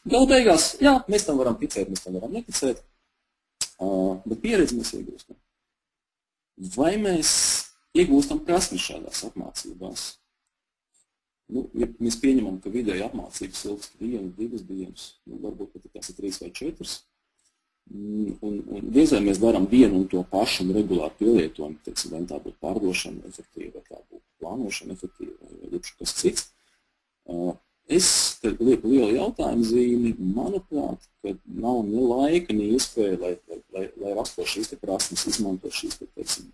Gala beigās, jā, mēs tam varam ticēt, mēs tam varam neticēt, bet pieredzi mēs iegūstam. Vai mēs iegūstam prasmi šādās apmācībās? Nu, ja mēs pieņemam, ka vidēji apmācības ilgst 1, 2 dienas, nu, varbūt pat tās ir 3 vai 4, un diezvai mēs darām vienu un to pašu un regulāri pielietojumu, teiksim, vai tā būtu pārdošana efektīva, vai tā būtu plānošana efektīva, vai jebkas cits. Es lieku lielu jautājumu zīmi, manuprāt, ka nav ne laika, ne iespēja, lai rakstot šīs te prasmes, izmantot šīs te, teiksim,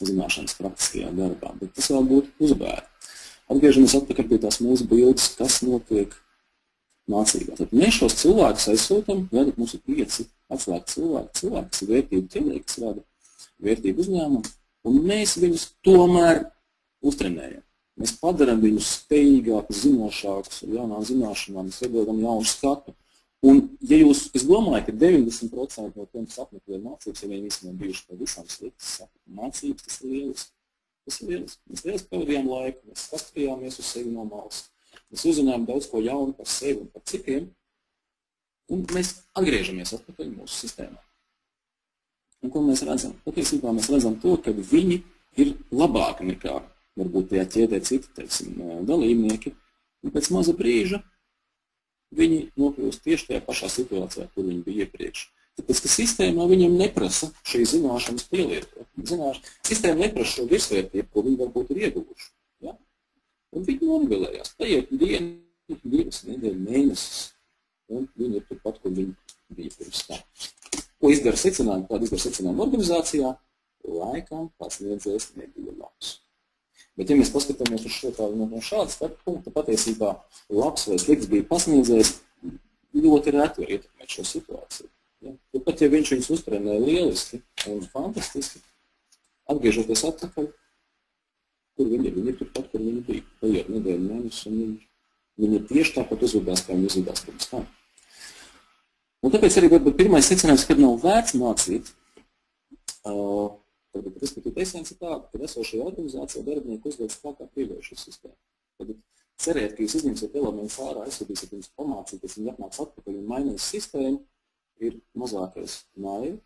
zināšanas praktiskajā darbā, bet tas vēl būtu uzbēri. Atgriežamies atpakaļ pie tās mūsu bildes, kas notiek mācībā. Tad mēs šos cilvēkus aizsūtam, vedat mums ir 5 atslēgti cilvēki, kas ir vērtību ķelīgi, kas rada vērtību uzņēmumu, un mēs viņus tomēr uztrenējam. Mēs padaram viņus spējīgākus, zinošākus, ar jaunām zināšanām, mēs iedodam jaunu skatu. Un, ja jūs, es domāju, ka 90% no tiem sapmeklē mācības, ja viņi visi nav bijuši pavisam sliktas mācības, tas ir lieliski. Tas ir lieliski. Mēs lieliski pavadījām laiku, mēs skatījāmies uz sevi no malas. Mēs uzzinājām daudz ko jaunu par sevi un par citiem, un mēs atgriežamies atpakaļ mūsu sistēmā. Un ko mēs redzam? Patiesībā mēs redzam to, ka viņi ir labāki nekā varbūt tajā ķēdē citi, teiksim, dalībnieki, un pēc maza brīža viņi nokļūst tieši tajā pašā situācijā, kur viņi bija iepriekš. Tāpēc, ka sistēmā viņiem neprasa šīs zināšanas pielietot. Sistēma neprasa šo virsvērtību, ko viņi varbūt ir ieguvuši. Ja? Un viņi nonivelējās. Paiet dienu, 2 nedēļu, mēnesis, un viņi ir turpat, kur viņi bija pirms tā. Ko izdara secinājumi? Kāda izdara secinājumi organizācijā? Laikam pasniedzējs nebija labs. Bet, ja mēs paskatāmies uz šo tādu no šāda starp punkta, patiesībā labs vai slikts bija pasniedzējs, ļoti reti var ietekmēt šo situāciju. Ja? Pat, ja viņš viņus uztrenēja lieliski un fantastiski, atgriežoties atpakaļ, kur viņi ir turpat, kur viņi bija. Paiet nedēļu mēnesis, un viņi ir tieši tāpat uzvedās, kā viņi uzvedās pirms tam. Un tāpēc arī varbūt pirmais secinājums, kad nav vērts mācīt, Tātad, respektīvi, esence tāda, ka esošajā organizācijā darbinieki uzvedas tā kā priekšējušo sistēmu. Tad cerēt, ka jūs izņemsiet elementus ārā, aizsūtīsiet viņus pamācīt, pēc viņi atnāks atpakaļ un mainīs sistēmu, ir mazākais naivi.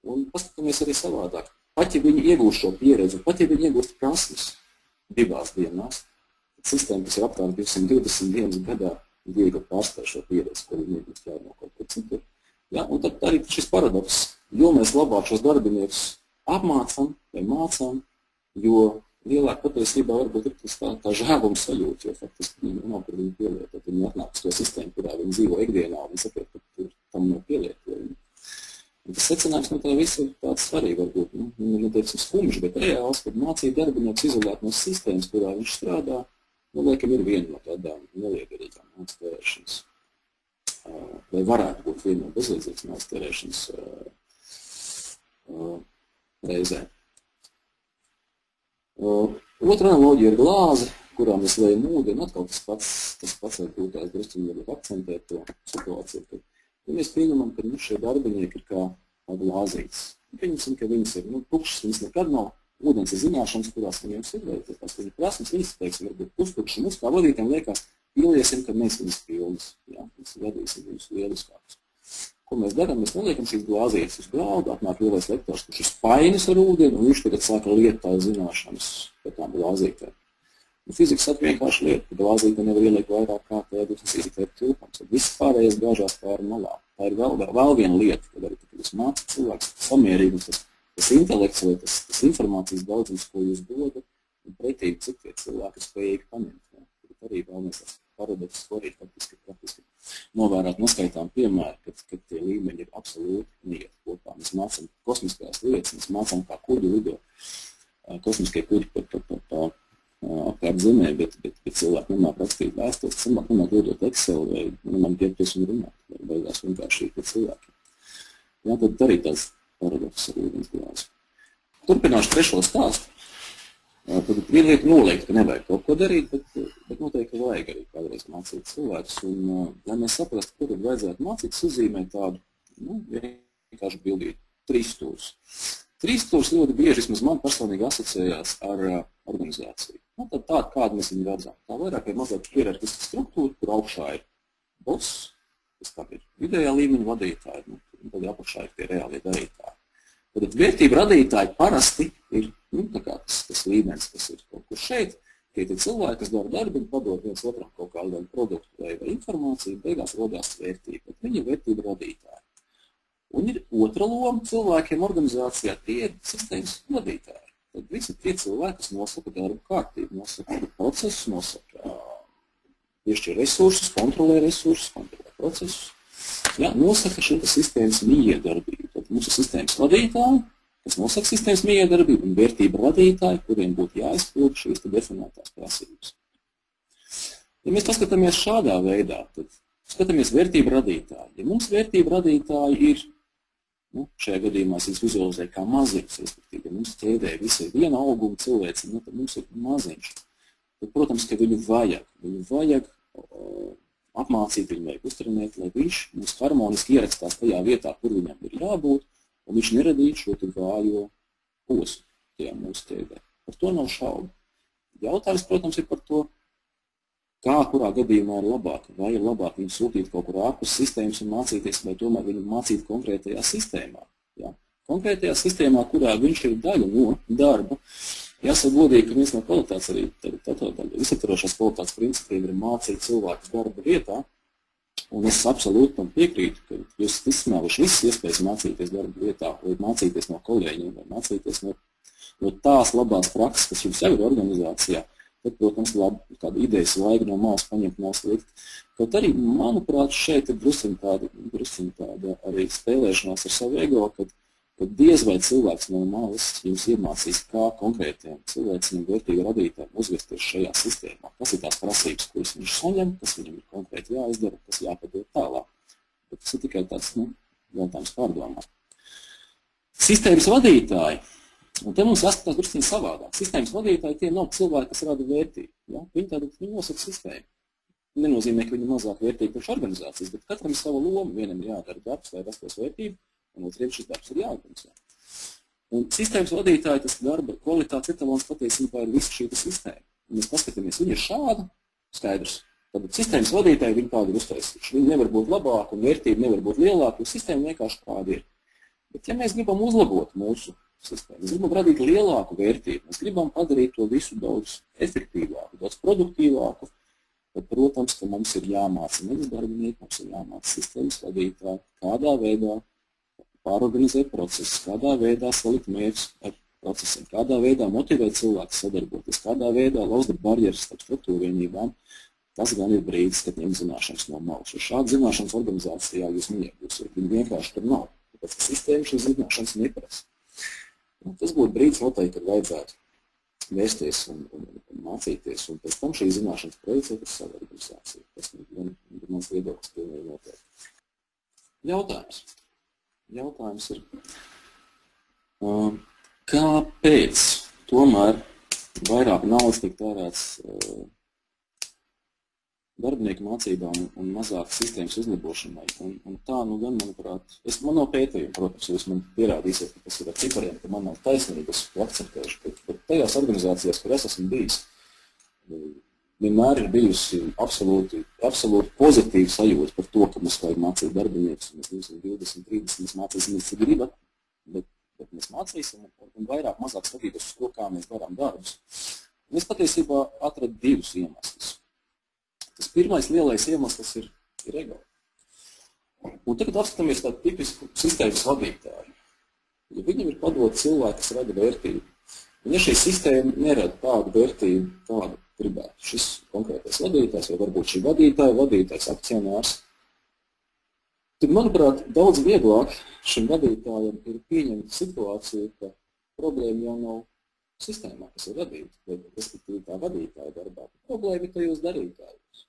Un paskatāmies arī savādāk. Pat ja viņi iegūst šo pieredzi, pat ja viņi iegūst prasmes 2 dienās, tad sistēma, kas ir aptuveni 220 dienas gadā, viegli pārstāj šo pieredzi, ko viņi iegūst jār no kaut kur citur. Ja? Un tad arī šis paradoks, jo mēs labāk šos darbiniekus apmācam vai mācām, jo lielāk patiesībā varbūt ir tas tā žēluma sajūta, jo faktiski viņi nav par viņu pielietot. Viņi atnāk uz to sistēmu, kurā viņi dzīvo ikdienā, un viņi saprot, ka tur tam nav pielietojumi. Un tas secinājums no tā viss ir tāds svarīgi, varbūt, neteiksim skumjš, bet reāls, kad mācīt darbinieks izolēt no sistēmas, kurā viņš strādā, laikam ir viena no tādām neliederīgām naudas tērēšanas. Vai varētu būt viena no bezlīdzīgas naudas tērēšanas reizē. Otra analoģija ir glāze, kurā mēs lejam ūdeni. Atkal tas pats var būt tās drusciņi varbūt akcentēt to situāciju. Ja mēs pieņemam, ka šie darbinieki ir kā glāzītes. Pieņemsim, ka viņas ir tukšas, viņas nekad nav. Ūdens ir zināšanas, kurās viņiem ir, vai tās viņa prasmes, viņas, teiksim, varbūt pustukšas. Mums kā vadītājiem liekas, piliesim, kad mēs viņas pilnas. Ja? Mēs vadīsim viņus lieliskākus. Ko mēs darām? Mēs neliekam šīs glāzītes uz galda, atnāk lielais lektors, kurš ir spainis ar ūdeni, un viņš tagad sāka liet tās zināšanas par tām glāzītēm. Fizikas saka vienkārši lieta, ka glāzīte nevar ielikt vairāk kā tādu, tas ir tilpams. Viss pārējais gāžās pāri malā. Tā ir vēl viena lieta, kad arī jūs mācāt cilvēks samierīgi, tas intelekts vai tas informācijas daudzums, ko jūs dodat, un pretīgi cik tie cilvēki spējīgi paņemt. Ja? Arī vēl mēs tas paradoks, ko arī praktiski novērāt neskaitām piemēru, kad tie līmeņi ir absolūti neiet kopā. Mēs mācām kosmiskās lietas, mēs mācām kā kuģi lido, kosmiskie kuģi pa apkārt zemē, bet cilvēki nemāk rakstīt vēstules, cilvēki nemāk liedot Excel vai nemāk ģērbties un runāt, vai beigās vienkārši ir cilvēki. Jā, tad arī tāds paradoks ar ūdens glāzi. Turpināšu trešo stāstu. Tad viena lieta noliekt, ka nevajag kaut ko darīt, bet noteikti vajag arī kādreiz mācīt cilvēkus. Un, lai mēs saprastu, ko tad vajadzētu mācīt, uzzīmēt tādu, vienkārši bildīt 3 stūrus. 3 stūrus ļoti bieži, vismaz man personīgi asociējās ar organizāciju. Tad tāda, kādu mēs viņu redzam. Tā vairāk ir mazliet hierarhiska struktūra, kur augšā ir boss, kas tā ir vidējā līmeņa vadītāji, nu, tad apakšā ir tie reālie darītāji. Tad vērtību radītāji parasti ir tā kā tas līmenis, kas ir kaut kur šeit, tie ir cilvēki, kas dara darbu un padod viens otram kaut kādu produktu vai informāciju, beigās rodās vērtība, bet viņi ir vērtību radītāji. Un ir otra loma cilvēkiem organizācijā, tie ir sistēmas vadītāji. Tad visi tie cilvēki, kas nosaka darbu kārtību, nosaka procesus, nosaka piešķir resursus, kontrolē procesus, nosaka šo sistēmas mijiedarbību. Tad mums ir sistēmas vadītāji, kas nosaka sistēmas mijiedarbību, un vērtību radītāji, kuriem būtu jāizpild šīs definētās prasības. Ja mēs paskatāmies šādā veidā, tad skatāmies vērtību radītāji. Ja mums vērtību radītāji ir, šajā gadījumā es vizualizēju kā maziņš, respektīvi, ja mums ķēdē visi ir viena auguma cilvēci, tad mums ir maziņš. Tad, protams, ka viņu vajag apmācīt, viņu vajag uztrenēt, lai viņš mums harmoniski ierakstās tajā vietā, kur viņam ir jābūt, un viņš neradītu šo vājo posmu tajā mūsu ķēdē. Par to nav šaubu. Jautājums, protams, ir par to, kā kurā gadījumā ir labāk. Vai ir labāk viņu sūtīt kaut kur ārpus sistēmas un mācīties, vai tomēr viņu mācīt konkrētajā sistēmā. Ja? Konkrētajā sistēmā, kurā viņš ir daļa no darba, jāsaka godīgi, ka viens no kvalitātes arī visaptvarošās kvalitātes principiem ir mācīt cilvēkus darba vietā, un es absolūti tam piekrītu, ka jūs esat izsmēluši visas iespējas mācīties darba vietā, vai mācīties no kolēģiem, vai mācīties no tās labās prakses, kas jums jau ir organizācijā. Tad, protams, kāda idejas vajag no malas paņemt nav slikti. Kaut arī, manuprāt, šeit ir drusciņ tāda arī spēlēšanās ar savu ego, kad diez vai cilvēks no malas jums iemācīs, kā konkrētiem cilvēciem vērtību radītājiem uzvesties šajā sistēmā. Kas ir tās prasības, kuras viņš saņem, kas viņam ir konkrēti jāizdara, kas jāpadod tālāk. Bet tas ir tikai tāds, jautājums pārdomā. Sistēmas vadītāji. Un te mums jāskatās drusciņ savādāk. Sistēmas vadītāji tie nav cilvēki, kas rada vērtību. Ja? Viņi nosaka sistēmu. Nenozīmē, ka viņi mazāk vērtīgi priekš organizācijas, bet katram ir sava loma. Vienam ir jādara darbs, lai rastos vērtību, un otriem šis darbs ir jāorganizē. Un sistēmas vadītāji, tas darba kvalitātes etalons patiesībā ir visa šī sistēma. Un mēs paskatāmies, viņi ir šāda, skaidrs. Tad sistēmas vadītāji viņi tādi ir uztaisījuši. Viņi nevar būt labāki un vērtība nevar būt lielāka, jo sistēma vienkārši tāda ir. Bet ja mēs gribam uzlabot mūsu sistēmu, mēs gribam radīt lielāku vērtību, mēs gribam padarīt to visu daudz efektīvāku, daudz produktīvāku, tad, protams, ka mums ir jāmāca nevis darbinieki, mums ir jāmāca sistēmas vadītāji, kādā veidā pārorganizēt procesus, kādā veidā salikt mērķus ar procesiem, kādā veidā motivēt cilvēkus sadarboties, kādā veidā lauzt barjeras starp struktūru vienībām. Tas gan ir brīdis, kad ņem zināšanas no malas. Šāda zināšanas organizācijā jūs neiegūsiet, viņi vienkārši tur nav, tāpēc ka sistēma šīs zināšanas neprasa. Tas būtu brīdis noteikti, kad vajadzētu vēsties un mācīties, un pēc tam šī zināšanas projicēt uz savu organizāciju. Tas ir mans viedoklis pilnīgi noteikti. Jautājums ir, kāpēc tomēr vairāk naudas tiek tērēts darbinieku mācībām un mazāk sistēmas uzlabošanai. Un tā, gan, manuprāt, man nav pētījumi, protams, jūs man pierādīsiet, ka tas ir ar cipariem, ka man nav taisnība, es to akceptēšu, bet tajās organizācijās, kur es esmu bijis, vienmēr ir bijusi absolūti pozitīva sajūta par to, ka mums vajag mācīt darbiniekus, un mēs 20, 30, mēs mācīsimies, cik gribat, bet mēs mācīsim un vairāk mazāk skatītos uz to, kā mēs darām darbus. Un es patiesībā atradu divus iemeslus. Tas pirmais lielais iemesls ir ego. Un tagad apskatāmies tādu tipisku sistēmas vadītāju. Ja viņam ir padot cilvēki, kas rada vērtību, un ja šī sistēma nerada tādu vērtību, tādu gribētu šis konkrētais vadītājs, vai varbūt šī vadītājs, akcionārs, tad, manuprāt, daudz vieglāk šim vadītājam ir pieņemt situāciju, ka problēma jau nav sistēmā, kas ir radīta, vai respektīvi tā vadītāja darbā. Problēma ir tajos darītājos.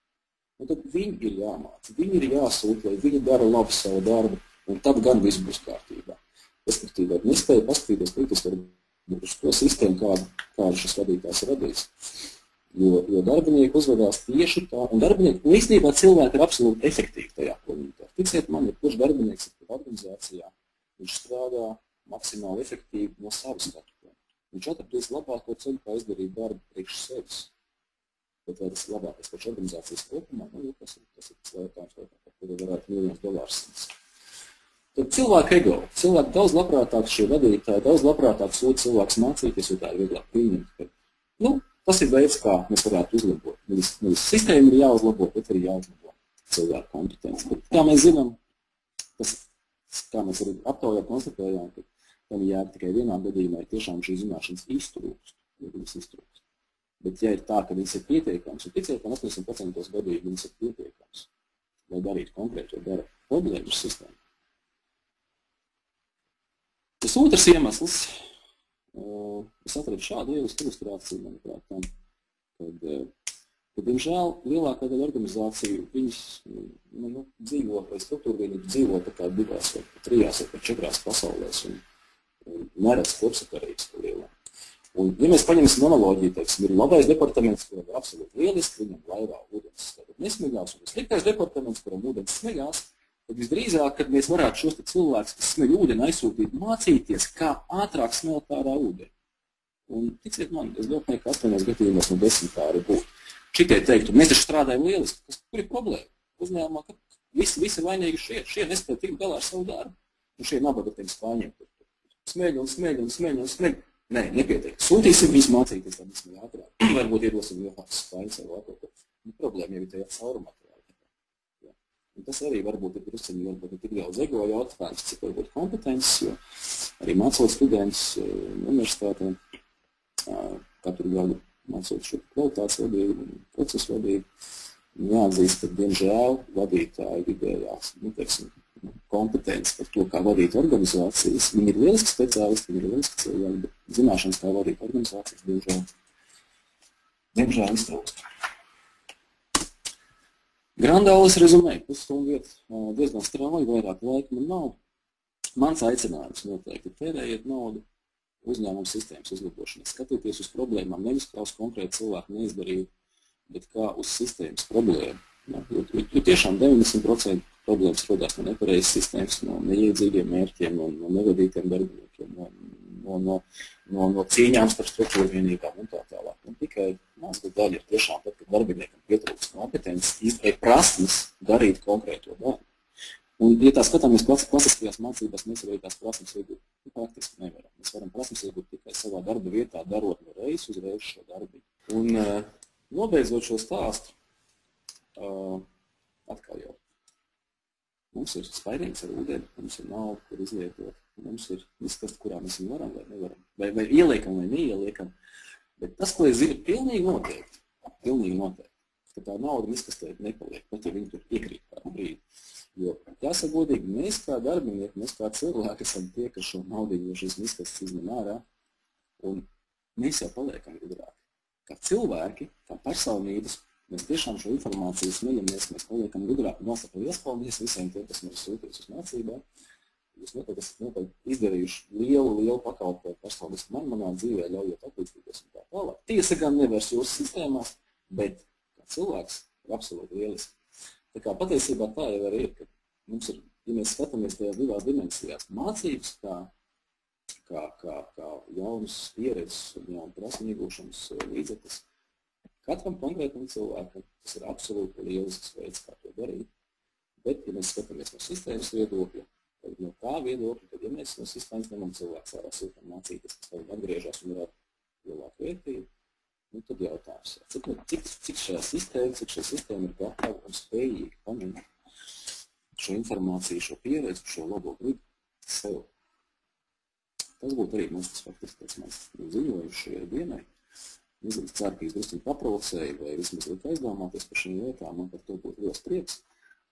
Un tad viņi ir jāmāca, viņi ir jāsūt, lai viņi dara labu savu darbu, un tad gan viss būs kārtībā. Respektīvi, nespēja paskatīties kritiski uz to sistēmu, kādu šis vadītājs radīs. Jo darbinieki uzvedās tieši tā, un darbinieki, īstenībā cilvēki ir absolūti efektīvi tajā, ko viņi dara. Ticiet man, ja kurš darbinieks ir organizācijā, viņš strādā maksimāli efektīvi no savas skatu punkta. Viņš atradīs labāko ceļu, kā izdarīt darbu priekš sevis. Bet vai tas ir labākais pēc organizācijas kopumā? Nu, tas ir tas jautājums, par kuru varētu $1,000,000 sniegt. Tad cilvēku ego. Cilvēki daudz labprātāk šie vadītāji, daudz labprātāk sūta cilvēks mācīties, jo tā ir vieglāk pieņemt. Ka, nu, tas ir veids, kā mēs varētu uzlabot. Nevis sistēma ir jāuzlabo, bet arī jāuzlabo cilvēku kompetenci. Bet, kā mēs zinām, tas, kā mēs arī aptaujā konstatējām, ka tam jābūt tikai vienā gadījumā, ir tiešām šī zināšanas iztrūkst. Bet, ja ir tā, ka viņas ir pietiekams, un ticiet, ka 80% gadījumā viņas ir pietiekams, lai darītu konkrēto darbu problēmu sistēmu. Tas otrs iemesls, es atradu šādu lielisku ilustrāciju, manuprāt, tam, kad, diemžēl, lielākā daļa organizāciju, viņas dzīvo, vai struktūra vienīgi dzīvo tā kā 2, vai 3, vai 4 pasaulēs, un neredz kopsakarības par lielām. Un, ja mēs paņemsim analoģiju, teiksim, ir labais departaments, kuram ir absolūti lieliski, viņam laivā ūdens nesmigās, un ir sliktais departaments, kuram ūdens smigās, tad visdrīzāk, kad mēs varētu šos cilvēkus, kas smēļ ūdeni, aizsūtīt mācīties, kā ātrāk smelt ārā ūdeni. Un, ticiet man, es domāju, ka 8 gadījumos no 10 tā arī būtu. Šitie teiktu, mēs taču strādājam lieliski, kur ir problēma? Uzņēmumā, ka visi vainīgi šie nespēja tikt galā ar savu darbu. Un šie nabagatiem spāņiem smeļ. Nē, nepietiek. Sūtīsim viņus mācīties, lai vismaz ātrāk. Varbūt iedosim Johāns spāņas vai lāko. Problēma jau ir tajā caurmateriālā. Un tas arī varbūt ir drusciņi, varbūt ir tik daudz ego jautājums, cik varbūt kompetences, jo arī mācot students universitātēm, katru gadu mācot šo kvalitātes vadību, procesu vadību, jāatzīst, ka, diemžēl, vadītāji vidējās, kompetences par to, kā vadīt organizācijas. Viņi ir lieliski speciālisti, viņi ir lieliski cilvēki, bet zināšanas, kā vadīt organizācijas, diemžēl iztrūkst. Grandālis rezumē, pusstundu vieta diezgan strauji, vairāk laika man nav. Mans aicinājums noteikti tērējiet naudu uzņēmuma sistēmas uzlabošanai. Skatieties uz problēmām, nevis kā uz konkrētu cilvēku neizdarību, bet kā uz sistēmas problēmu. Jo tiešām 90% problēmas rodās no nepareizas sistēmas, no neiedzīgiem mērķiem, no nevadītiem darbiniekiem, no cīņām starp struktūru vienībām un tā tālāk. Un tikai mazga daļa ir tiešām tad, kad darbiniekam pietrūkst kompetences, izpēt prasmes darīt konkrēto darbu. Un, ja tā skatāmies klasiskajās mācībās, mēs arī tās prasmes iegūt. Praktiski nevaram. Mēs varam prasmes iegūt tikai savā darba vietā, darot no reiz uzreiz šo darbu. Un nobeidzot šo stāstu, atkal jau. Mums ir spaidījums ar ūdeni, mums ir nauda, kur izlietot. Mums ir izskast, kurā mēs viņu varam vai nevaram. Vai ieliekam vai neieliekam. Bet tas, ko es zinu, pilnīgi noteikti, ka tā nauda izkastē nepaliek, pat ja viņi tur iekrīt kādu brīdi. Jo, jāsaka godīgi, mēs kā darbinieki, mēs kā cilvēki esam tie, kas šo naudu jau šīs izkastes izņem ārā, un mēs jau paliekam gudrāki. Kā cilvēki, kā personības, mēs tiešām šo informāciju smeļamies, mēs paliekam gudrāki. Nosaka liels paldies visiem tiem, kas mums sūtīs uz mācībām. Jūs noteikti izdarījuši lielu pakalpojumu personiski manā dzīvē, ļaujot attīstīties un tā tālāk. Tiesa gan nevairs jūsu sistēmās, bet kā cilvēks ir absolūti lieliski. Tā kā patiesībā tā jau arī ir, ka mums ir, ja mēs skatāmies tajās divās dimensijās, mācības kā jaunas pieredzes un jaunu prasmu iegūšanas līdzeklis, katram konkrētam cilvēkam tas ir absolūti lielisks veids, kā to darīt. Bet, ja mēs skatāmies no sistēmas viedokļa, tad no kā viedokļa, tad ja mēs no sistēmas ņemam cilvēks ārā sūtam mācīties, kas tagad atgriežās un varētu lielāku vērtību, nu tad jautājums, cik šī sistēma ir gatava un spējīga paņemt šo informāciju, šo pieredzi, šo labo gribu sev. Tas būtu arī mums tas faktiski pēc mēs ziņojuši šajai dienai. Es ceru, ka es drusku paprovocēju vai vismaz liek aizdomāties par šīm lietām, man par to būtu liels prieks.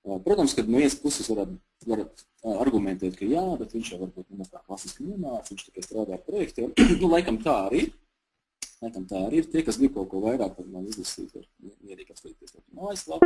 Protams, kad no vienas puses varat argumentēt, ka jā, bet viņš jau varbūt kā klasiski nenāc, viņš tikai strādā ar projektiem. Nu, laikam tā arī ir. Tie, kas grib kaut ko vairāk, tad man izlasīt, var mierīgi apskatīties mājaslapu.